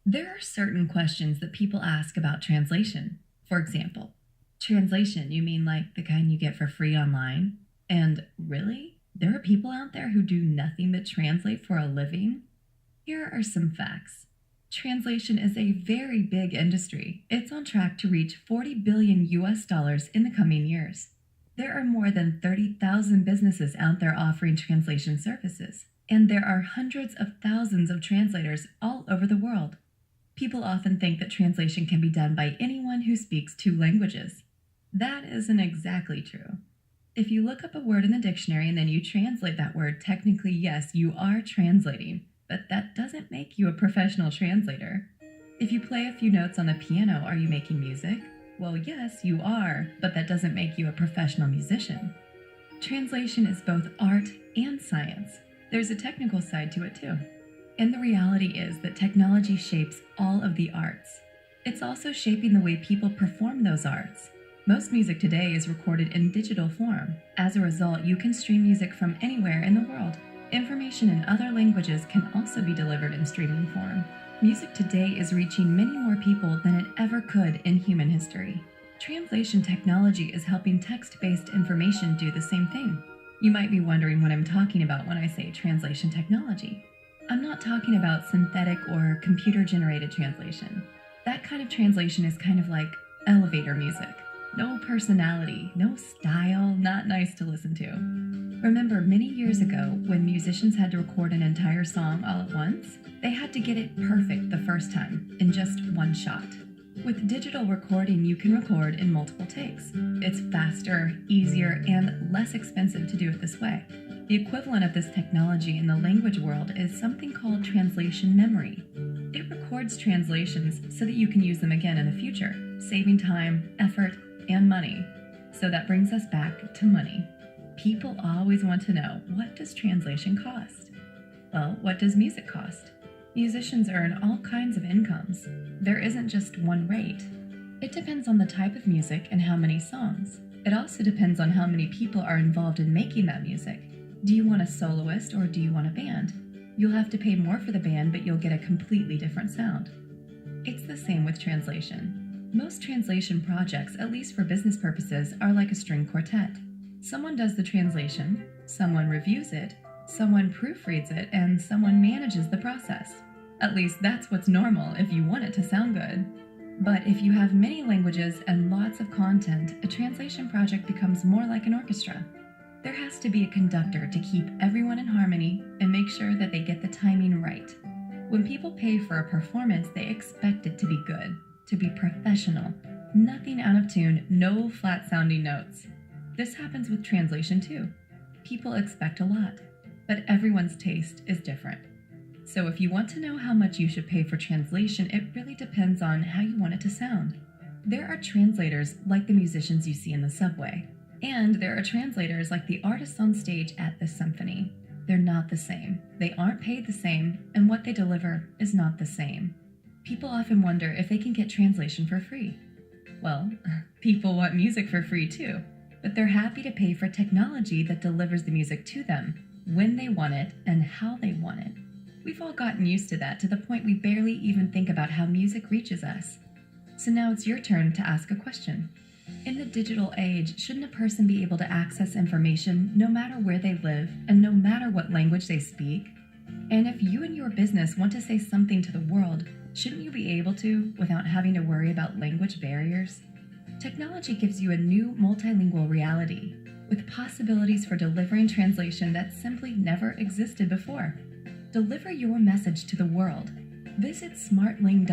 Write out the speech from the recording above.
There are certain questions that people ask about translation. For example, translation, you mean like the kind you get for free online? And really? There are people out there who do nothing but translate for a living? Here are some facts. Translation is a very big industry. It's on track to reach 40 billion US dollars in the coming years. There are more than 30,000 businesses out there offering translation services, and there are hundreds of thousands of translators all over the world. People often think that translation can be done by anyone who speaks two languages. That isn't exactly true. If you look up a word in the dictionary and then you translate that word, technically, yes, you are translating, but that doesn't make you a professional translator. If you play a few notes on the piano, are you making music? Well, yes, you are, but that doesn't make you a professional musician. Translation is both art and science. There's a technical side to it too. And the reality is that technology shapes all of the arts. It's also shaping the way people perform those arts. Most music today is recorded in digital form. As a result, you can stream music from anywhere in the world. Information in other languages can also be delivered in streaming form. Music today is reaching many more people than it ever could in human history. Translation technology is helping text-based information do the same thing. You might be wondering what I'm talking about when I say translation technology. I'm not talking about synthetic or computer-generated translation. That kind of translation is kind of like elevator music. No personality, no style, not nice to listen to. Remember, many years ago, when musicians had to record an entire song all at once, they had to get it perfect the first time, in just one shot. With digital recording, you can record in multiple takes. It's faster, easier, and less expensive to do it this way. The equivalent of this technology in the language world is something called translation memory. It records translations so that you can use them again in the future, saving time, effort, and money. So that brings us back to money. People always want to know, what does translation cost? Well, what does music cost? Musicians earn all kinds of incomes. There isn't just one rate. It depends on the type of music and how many songs. It also depends on how many people are involved in making that music. Do you want a soloist or do you want a band? You'll have to pay more for the band, but you'll get a completely different sound. It's the same with translation. Most translation projects, at least for business purposes, are like a string quartet. Someone does the translation, someone reviews it, someone proofreads it, and someone manages the process. At least that's what's normal if you want it to sound good. But if you have many languages and lots of content, a translation project becomes more like an orchestra. There has to be a conductor to keep everyone in harmony and make sure that they get the timing right. When people pay for a performance, they expect it to be good, to be professional, nothing out of tune, no flat-sounding notes. This happens with translation too. People expect a lot, but everyone's taste is different. So if you want to know how much you should pay for translation, it really depends on how you want it to sound. There are translators like the musicians you see in the subway. And there are translators like the artists on stage at the symphony. They're not the same. They aren't paid the same, and what they deliver is not the same. People often wonder if they can get translation for free. Well, people want music for free too, but they're happy to pay for technology that delivers the music to them, when they want it, and how they want it. We've all gotten used to that to the point we barely even think about how music reaches us. So now it's your turn to ask a question. In the digital age, shouldn't a person be able to access information no matter where they live and no matter what language they speak? And if you and your business want to say something to the world, shouldn't you be able to without having to worry about language barriers? Technology gives you a new multilingual reality with possibilities for delivering translation that simply never existed before. Deliver your message to the world. Visit smartling.com